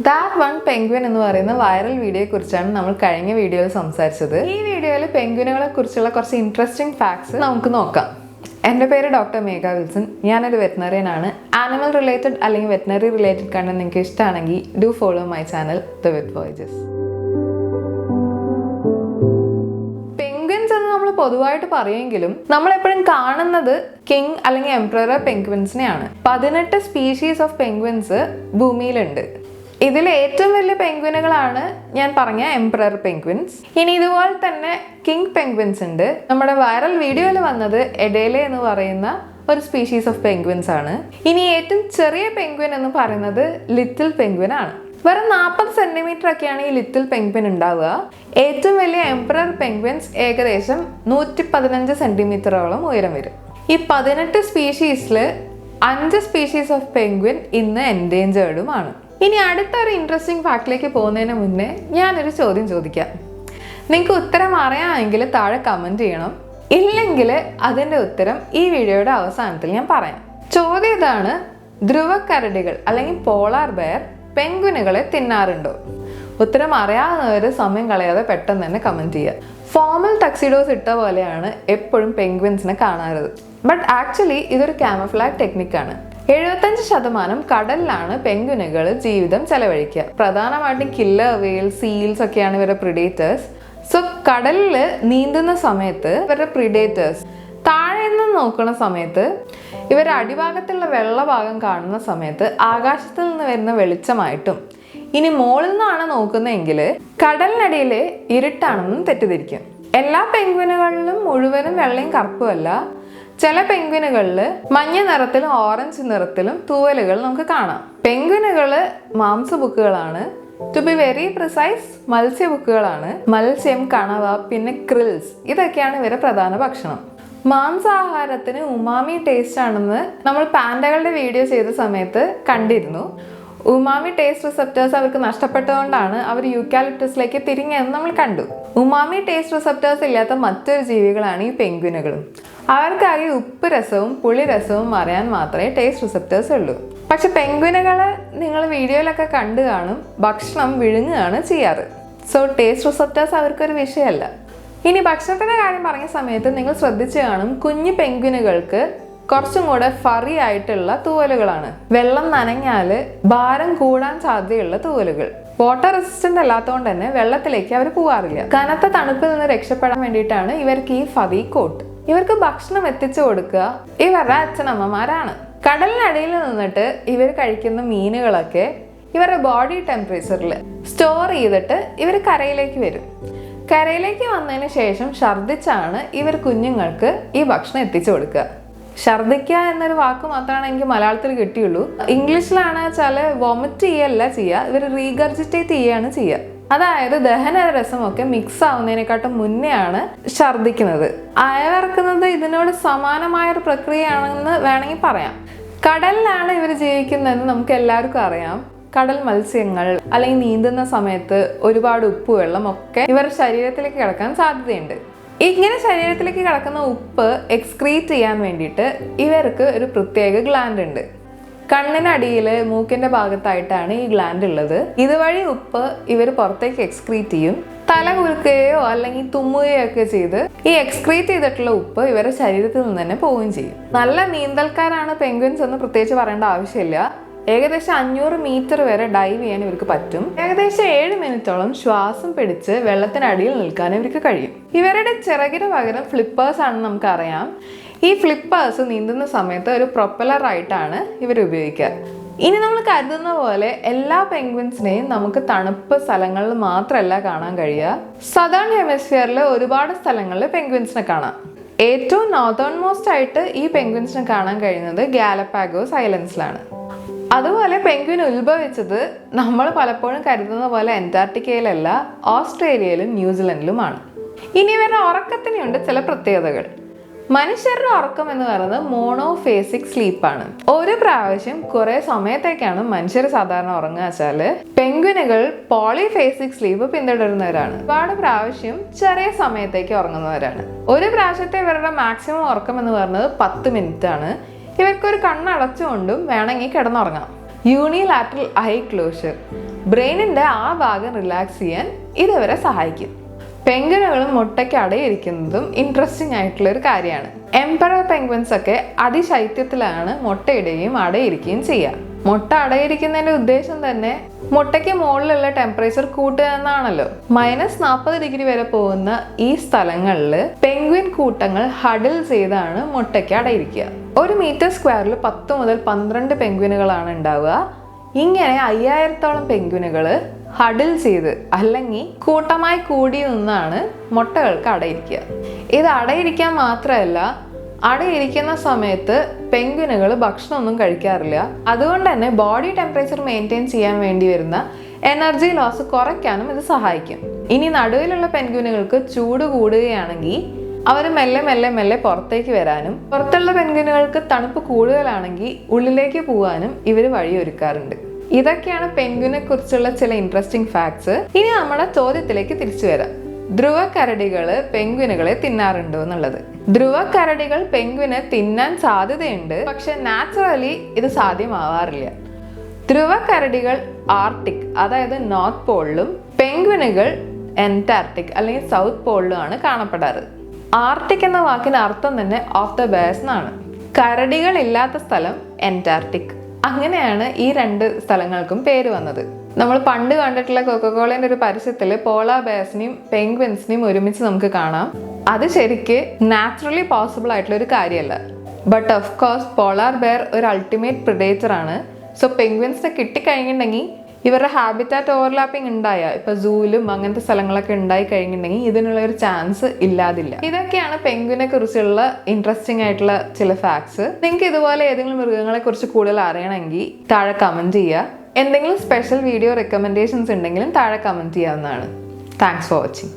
That one penguin എന്ന് പറയുന്ന viral വീഡിയോയെ കുറിച്ചാണ് നമ്മൾ കഴിഞ്ഞ വീഡിയോയിൽ സംസാരിച്ചത്. ഈ വീഡിയോയിൽ പെൻഗ്വിനുകളെ കുറിച്ചുള്ള കുറച്ച് ഇൻട്രസ്റ്റിംഗ് ഫാക്ട്സ് നമുക്ക് നോക്കാം. എൻ്റെ പേര് ഡോക്ടർ മേഘ വിൽസൺ. ഞാനൊരു വെറ്റിനറിയൻ ആണ്. ആനിമൽ റിലേറ്റഡ് അല്ലെങ്കിൽ വെറ്റിനറി റിലേറ്റഡ് കണ്ടന്റ് നിങ്ങൾക്ക് ഇഷ്ടമാണെങ്കിൽ do follow my channel the vet voyages. Penguins എന്ന് നമ്മൾ പൊതുവായിട്ട് പറയുമെങ്കിലും നമ്മൾ എപ്പോഴും കാണുന്നത് കിങ് അല്ലെങ്കിൽ എംപറർ പെൻഗ്വിൻസിനെയാണ്. 18 സ്പീഷീസ് ഓഫ് പെൻഗ്വിൻസ് ഭൂമിയിലുണ്ട്. ഇതിൽ ഏറ്റവും വലിയ പെൻഗ്വിനുകളാണ് ഞാൻ പറഞ്ഞ എംപറർ പെൻഗ്വിൻസ്. ഇനി ഇതുപോലെ തന്നെ കിങ് പെൻഗ്വിൻസ് ഉണ്ട്. നമ്മുടെ വൈറൽ വീഡിയോയിൽ വന്നത് എഡേലെ എന്ന് പറയുന്ന ഒരു സ്പീഷീസ് ഓഫ് പെൻഗ്വിൻസ് ആണ്. ഇനി ഏറ്റവും ചെറിയ പെൻഗ്വിൻ എന്ന് പറയുന്നത് ലിറ്റിൽ പെൻഗ്വിൻ ആണ്. വെറും 40 സെന്റിമീറ്റർ ഒക്കെയാണ് ഈ ലിറ്റിൽ പെൻഗ്വിൻ ഉണ്ടാവുക. ഏറ്റവും വലിയ എംപറർ പെൻഗ്വിൻസ് ഏകദേശം 115 സെന്റിമീറ്ററോളം ഉയരം വരും. ഈ 18 സ്പീഷീസിൽ 5 സ്പീഷീസ് ഓഫ് പെൻഗ്വിൻ ഇന്ന് എൻഡേഞ്ചേർഡുമാണ്. ഇനി അടുത്തൊരു ഇൻട്രസ്റ്റിംഗ് ഫാക്ടിലേക്ക് പോകുന്നതിന് മുന്നേ ഞാനൊരു ചോദ്യം ചോദിക്കാം. നിങ്ങൾക്ക് ഉത്തരം അറിയാമെങ്കിൽ താഴെ കമൻറ്റ് ചെയ്യണം. ഇല്ലെങ്കിൽ അതിൻ്റെ ഉത്തരം ഈ വീഡിയോയുടെ അവസാനത്തിൽ ഞാൻ പറയാം. ചോദ്യം ഇതാണ്: ധ്രുവക്കരടികൾ അല്ലെങ്കിൽ പോളാർ ബെയർ പെൻഗ്വിനുകളെ തിന്നാറുണ്ടോ? ഉത്തരം അറിയാവുന്നവർ സമയം കളയാതെ പെട്ടെന്ന് തന്നെ കമൻറ്റ് ചെയ്യുക. ഫോർമൽ ടക്സിഡോസ് ഇട്ട പോലെയാണ് എപ്പോഴും പെൻഗ്വിൻസിനെ കാണാറുള്ളത്. ബട്ട് ആക്ച്വലി ഇതൊരു ക്യാമഫ്ലാഗ് ടെക്നിക്കാണ്. 75% കടലിലാണ് പെൻഗ്വിനുകൾ ജീവിതം ചെലവഴിക്കുക. പ്രധാനമായിട്ടും കില്ലർ വെയിൽ, സീൽസ് ഒക്കെയാണ് ഇവരുടെ പ്രിഡേറ്റേഴ്സ്. സോ കടലിൽ നീന്തുന്ന സമയത്ത് ഇവരുടെ പ്രിഡേറ്റേഴ്സ് താഴെ നിന്ന് നോക്കുന്ന സമയത്ത്, ഇവരുടെ അടിഭാഗത്തുള്ള വെള്ളഭാഗം കാണുന്ന സമയത്ത് ആകാശത്തിൽ നിന്ന് വരുന്ന വെളിച്ചമായിട്ടും, ഇനി മുകളിൽ നിന്നാണ് നോക്കുന്നതെങ്കിൽ കടലിനടിയിൽ ഇരുട്ടാണെന്നും തെറ്റിദ്ധരിക്കും. എല്ലാ പെൻഗ്വിനുകളിലും മുഴുവനും വെള്ളയും കറുപ്പുമല്ല. ചില പെൻഗ്വിനുകളിൽ മഞ്ഞ നിറത്തിലും ഓറഞ്ച് നിറത്തിലും തൂവലുകൾ നമുക്ക് കാണാം. പെൻഗ്വിനുകള് മാംസബുക്കുകളാണ്. ടു ബി വെരി പ്രിസൈസ്, മത്സ്യബുക്കുകളാണ്. മത്സ്യം, കണവ, പിന്നെ ക്രിൽസ് ഇതൊക്കെയാണ് ഇവരുടെ പ്രധാന ഭക്ഷണം. മാംസാഹാരത്തിന് ഉമാമി ടേസ്റ്റ് ആണെന്ന് നമ്മൾ പാൻഡകളുടെ വീഡിയോ ചെയ്ത സമയത്ത് കണ്ടിരുന്നു. ഉമാമി ടേസ്റ്റ് റിസപ്റ്റേഴ്സ് അവർക്ക് നഷ്ടപ്പെട്ടതുകൊണ്ടാണ് അവർ യൂക്കാലിപ്റ്റസിലേക്ക് തിരിഞ്ഞതെന്ന് നമ്മൾ കണ്ടു. ഉമാമി ടേസ്റ്റ് റിസപ്റ്റേഴ്സ് ഇല്ലാത്ത മറ്റൊരു ജീവികളാണ് ഈ പെൻഗ്വിനുകളും. അവർക്കാകെ ഉപ്പ് രസവും പുളി രസവും അറിയാൻ മാത്രമേ ടേസ്റ്റ് റിസപ്റ്റേഴ്സ് ഉള്ളൂ. പക്ഷെ പെൻഗ്വിനുകളെ നിങ്ങൾ വീഡിയോയിലൊക്കെ കണ്ടു കാണും, ഭക്ഷണം വിഴുങ്ങുകയാണ് ചെയ്യാറ്. സോ ടേസ്റ്റ് റിസപ്റ്റേഴ്സ് അവർക്കൊരു വിഷയമല്ല. ഇനി ഭക്ഷണത്തിൻ്റെ കാര്യം പറഞ്ഞ സമയത്ത് നിങ്ങൾ ശ്രദ്ധിച്ചു കാണും, കുഞ്ഞു പെൻഗ്വിനുകൾക്ക് കുറച്ചും കൂടെ ഫറി ആയിട്ടുള്ള തൂവലുകളാണ്. വെള്ളം നനഞ്ഞാൽ ഭാരം കൂടാൻ സാധ്യതയുള്ള തൂവലുകൾ. വാട്ടർ റെസിസ്റ്റന്റ് അല്ലാത്തതുകൊണ്ട് തന്നെ വെള്ളത്തിലേക്ക് അവർ പോകാറില്ല. കനത്ത തണുപ്പിൽ നിന്ന് രക്ഷപ്പെടാൻ വേണ്ടിയിട്ടാണ് ഇവർക്ക് ഈ ഫറി കോട്ട്. ഇവർക്ക് ഭക്ഷണം എത്തിച്ചു കൊടുക്കുക ഇവരുടെ അച്ഛനമ്മമാരാണ്. കടലിനടിയിൽ നിന്നിട്ട് ഇവർ കഴിക്കുന്ന മീനുകളൊക്കെ ഇവരുടെ ബോഡി ടെമ്പറേച്ചറിൽ സ്റ്റോർ ചെയ്തിട്ട് ഇവർ കരയിലേക്ക് വരും. കരയിലേക്ക് വന്നതിന് ശേഷം ഛർദ്ദിച്ചാണ് ഇവർ കുഞ്ഞുങ്ങൾക്ക് ഈ ഭക്ഷണം എത്തിച്ചു കൊടുക്കുക. ഛർദ്ദിക്കുക എന്നൊരു വാക്ക് മാത്രമാണ് എനിക്ക് മലയാളത്തിൽ കിട്ടിയുള്ളൂ. ഇംഗ്ലീഷിലാണ് വെച്ചാൽ വൊമിറ്റ് ചെയ്യല്ല ചെയ്യുക, ഇവർ റീഗർജിറ്റേറ്റ് ചെയ്യുകയാണ് ചെയ്യുക. അതായത് ദഹന രസമൊക്കെ മിക്സ് ആവുന്നതിനെക്കാട്ടും മുന്നെയാണ് ഛർദ്ദിക്കുന്നത്. അയവിറക്കുന്നത് ഇതിനോട് സമാനമായൊരു പ്രക്രിയയാണെന്ന് വേണമെങ്കിൽ പറയാം. കടലിലാണ് ഇവർ ജീവിക്കുന്നതെന്ന് നമുക്ക് എല്ലാവർക്കും അറിയാം. കടൽ മത്സ്യങ്ങൾ അല്ലെങ്കിൽ നീന്തുന്ന സമയത്ത് ഒരുപാട് ഉപ്പുവെള്ളം ഒക്കെ ഇവരുടെ ശരീരത്തിലേക്ക് കിടക്കാൻ സാധ്യതയുണ്ട്. ഇങ്ങനെ ശരീരത്തിലേക്ക് കിടക്കുന്ന ഉപ്പ് എക്സ്ക്രീറ്റ് ചെയ്യാൻ വേണ്ടിയിട്ട് ഇവർക്ക് ഒരു പ്രത്യേക ഗ്ലാൻഡ് ഉണ്ട്. കണ്ണിനടിയിൽ മൂക്കിന്റെ ഭാഗത്തായിട്ടാണ് ഈ ഗ്ലാൻഡ് ഉള്ളത്. ഇതുവഴി ഉപ്പ് ഇവർ പുറത്തേക്ക് എക്സ്ക്രീറ്റ് ചെയ്യും. തല കുലുക്കുകയോ അല്ലെങ്കിൽ തുമ്മുകയോ ഒക്കെ ചെയ്ത് ഈ എക്സ്ക്രീറ്റ് ചെയ്തിട്ടുള്ള ഉപ്പ് ഇവരുടെ ശരീരത്തിൽ നിന്ന് തന്നെ പോവുകയും ചെയ്യും. നല്ല നീന്തൽക്കാരാണ് പെൻഗ്വിൻസ് എന്ന് പ്രത്യേകിച്ച് പറയേണ്ട ആവശ്യമില്ല. ഏകദേശം 500 മീറ്റർ വരെ ഡൈവ് ചെയ്യാൻ ഇവർക്ക് പറ്റും. ഏകദേശം 7 മിനിറ്റോളം ശ്വാസം പിടിച്ച് വെള്ളത്തിനടിയിൽ നിൽക്കാൻ ഇവർക്ക് കഴിയും. ഇവരുടെ ചിറകിന് പകരം ഫ്ലിപ്പേഴ്സ് ആണെന്ന് നമുക്കറിയാം. ഈ ഫ്ലിപ്പേഴ്സ് നീന്തുന്ന സമയത്ത് ഒരു പ്രൊപ്പലർ ആയിട്ടാണ് ഇവർ ഉപയോഗിക്കുക. ഇനി നമ്മൾ കരുതുന്ന പോലെ എല്ലാ പെൻഗ്വിൻസിനെയും നമുക്ക് തണുപ്പ് സ്ഥലങ്ങളിൽ മാത്രമല്ല കാണാൻ കഴിയുക. സദേൺ ഹെമിസ്ഫിയറിൽ ഒരുപാട് സ്ഥലങ്ങളിൽ പെൻഗ്വിൻസിനെ കാണാം. ഏറ്റവും നോർത്തേൺ മോസ്റ്റ് ആയിട്ട് ഈ പെൻഗ്വിൻസിനെ കാണാൻ കഴിയുന്നത് ഗാലപ്പാഗോസ് ഐലൻഡ്സിലാണ്. അതുപോലെ പെൻഗ്വിൻ ഉത്ഭവിച്ചത് നമ്മൾ പലപ്പോഴും കരുതുന്ന പോലെ അന്റാർട്ടിക്കയിലല്ല, ഓസ്ട്രേലിയയിലും ന്യൂസിലൻഡിലുമാണ്. ഇനി ഇവരുടെ ഉറക്കത്തിനുണ്ട് ചില പ്രത്യേകതകൾ. മനുഷ്യരുടെ ഉറക്കം എന്ന് പറയുന്നത് മോണോഫേസിക് സ്ലീപ്പാണ്. ഒരു പ്രാവശ്യം കുറെ സമയത്തേക്കാണ് മനുഷ്യർ സാധാരണ ഉറങ്ങുക വെച്ചാൽ, പെൻഗ്വിനുകൾ പോളിഫേസിക് സ്ലീപ്പ് പിന്തുടരുന്നവരാണ്. ഒരുപാട് പ്രാവശ്യം ചെറിയ സമയത്തേക്ക് ഉറങ്ങുന്നവരാണ്. ഒരു പ്രാവശ്യത്തെ ഇവരുടെ മാക്സിമം ഉറക്കം എന്ന് പറയുന്നത് 10 മിനിറ്റ് ആണ്. ഇവർക്കൊരു കണ്ണടച്ചുകൊണ്ടും വേണമെങ്കിൽ കിടന്നുറങ്ങാം. യൂണിലാറ്ററൽ ഐ ക്ലോഷർ ബ്രെയിനിന്റെ ആ ഭാഗം റിലാക്സ് ചെയ്യാൻ ഇതുവരെ സഹായിക്കും. പെൻഗ്വിനുകളും മുട്ടയ്ക്ക് അടയിരിക്കുന്നതും ഇൻട്രസ്റ്റിംഗ് ആയിട്ടുള്ള ഒരു കാര്യമാണ്. എംപറർ പെൻഗ്വിൻസ് ഒക്കെ അതിശൈത്യത്തിലാണ് മുട്ടയിടുകയും അടയിരിക്കുകയും ചെയ്യുക. മുട്ട അടയിരിക്കുന്നതിന്റെ ഉദ്ദേശം തന്നെ മുട്ടയ്ക്ക് മുകളിലുള്ള ടെമ്പറേച്ചർ കൂട്ടുക എന്നാണല്ലോ. -40 വരെ പോകുന്ന ഈ സ്ഥലങ്ങളിൽ പെൻഗ്വിൻ കൂട്ടങ്ങൾ ഹഡിൽ ചെയ്താണ് മുട്ടയ്ക്ക് അടയിരിക്കുക. 1 മീറ്റർ സ്ക്വയറിൽ 10 മുതൽ 12 പെൻഗ്വിനുകളാണ് ഉണ്ടാവുക. ഇങ്ങനെ 5000-ഓളം പെൻഗ്വിനുകൾ ഹഡിൽ ചെയ്ത് അല്ലെങ്കിൽ കൂട്ടമായി കൂടി നിന്നാണ് മുട്ടകൾക്ക് അടയിരിക്കുക. ഇത് അടയിരിക്കാൻ മാത്രമല്ല, അടയിരിക്കുന്ന സമയത്ത് പെൻഗ്വിനുകൾ ഭക്ഷണമൊന്നും കഴിക്കാറില്ല. അതുകൊണ്ട് തന്നെ ബോഡി ടെമ്പറേച്ചർ മെയിൻറ്റെയിൻ ചെയ്യാൻ വേണ്ടി വരുന്ന എനർജി ലോസ് കുറയ്ക്കാനും ഇത് സഹായിക്കും. ഇനി നടുവിലുള്ള പെൻഗ്വിനുകൾക്ക് ചൂട് കൂടുകയാണെങ്കിൽ അവർ മെല്ലെ മെല്ലെ മെല്ലെ പുറത്തേക്ക് വരാനും, പുറത്തുള്ള പെൻഗ്വിനുകൾക്ക് തണുപ്പ് കൂടുതലാണെങ്കിൽ ഉള്ളിലേക്ക് പോകാനും ഇവർ വഴിയൊരുക്കാറുണ്ട്. ഇതൊക്കെയാണ് പെൻഗ്വിനെ കുറിച്ചുള്ള ചില ഇൻട്രസ്റ്റിംഗ് ഫാക്ട്സ്. ഇനി നമ്മുടെ ചോദ്യത്തിലേക്ക് തിരിച്ചു വരാം. ധ്രുവക്കരടികൾ പെൻഗ്വിനുകളെ തിന്നാറുണ്ടോ എന്നുള്ളത്. ധ്രുവക്കരടികൾ പെൻഗ്വിനെ തിന്നാൻ സാധ്യതയുണ്ട്, പക്ഷെ നാച്ചുറലി ഇത് സാധ്യമാവാറില്ല. ധ്രുവക്കരടികൾ ആർട്ടിക് അതായത് നോർത്ത് പോളിലും പെൻഗ്വിനുകൾ അന്റാർട്ടിക് അല്ലെങ്കിൽ സൗത്ത് പോളിലുമാണ് കാണപ്പെടാറ്. ആർട്ടിക് എന്ന വാക്കിന്റെ അർത്ഥം തന്നെ ഓഫ് ദ ബേസ് എന്നാണ്. കരടികൾ ഇല്ലാത്ത സ്ഥലം അന്റാർട്ടിക്. അങ്ങനെയാണ് ഈ 2 സ്ഥലങ്ങൾക്കും പേര് വന്നത്. നമ്മൾ പണ്ട് കണ്ടിട്ടുള്ള കൊക്കക്കോളേന്റെ ഒരു പരസ്യത്തിൽ പോളാർ ബേഴ്സിനെയും പെൻഗ്വിൻസിനെയും ഒരുമിച്ച് നമുക്ക് കാണാം. അത് ശരിക്ക് നാച്ചുറലി പോസിബിൾ ആയിട്ടുള്ള ഒരു കാര്യമല്ല. But of course polar bear ഒരു അൾട്ടിമേറ്റ് പ്രിഡേറ്റർ ആണ്. സോ പെൻഗ്വിൻസിനെ കിട്ടിക്കഴിഞ്ഞിട്ടുണ്ടെങ്കിൽ ഇവരുടെ ഹാബിറ്റാറ്റ് ഓവർലാപ്പിംഗ് ഉണ്ടായ ഇപ്പൊ സൂലും അങ്ങനത്തെ സ്ഥലങ്ങളൊക്കെ ഉണ്ടായി കഴിഞ്ഞിട്ടുണ്ടെങ്കിൽ ഇതിനുള്ള ഒരു ചാൻസ് ഇല്ലാതില്ല. ഇതൊക്കെയാണ് പെൻഗ്വിനെ കുറിച്ചുള്ള ഇൻട്രസ്റ്റിംഗ് ആയിട്ടുള്ള ചില ഫാക്ട്സ്. നിങ്ങൾക്ക് ഇതുപോലെ ഏതെങ്കിലും മൃഗങ്ങളെ കുറിച്ച് കൂടുതൽ അറിയണമെങ്കിൽ താഴെ കമന്റ് ചെയ്യുക. എന്തെങ്കിലും സ്പെഷ്യൽ വീഡിയോ റെക്കമെൻഡേഷൻസ് ഉണ്ടെങ്കിലും താഴെ കമന്റ് ചെയ്യാവുന്നതാണ്. Thanks for watching.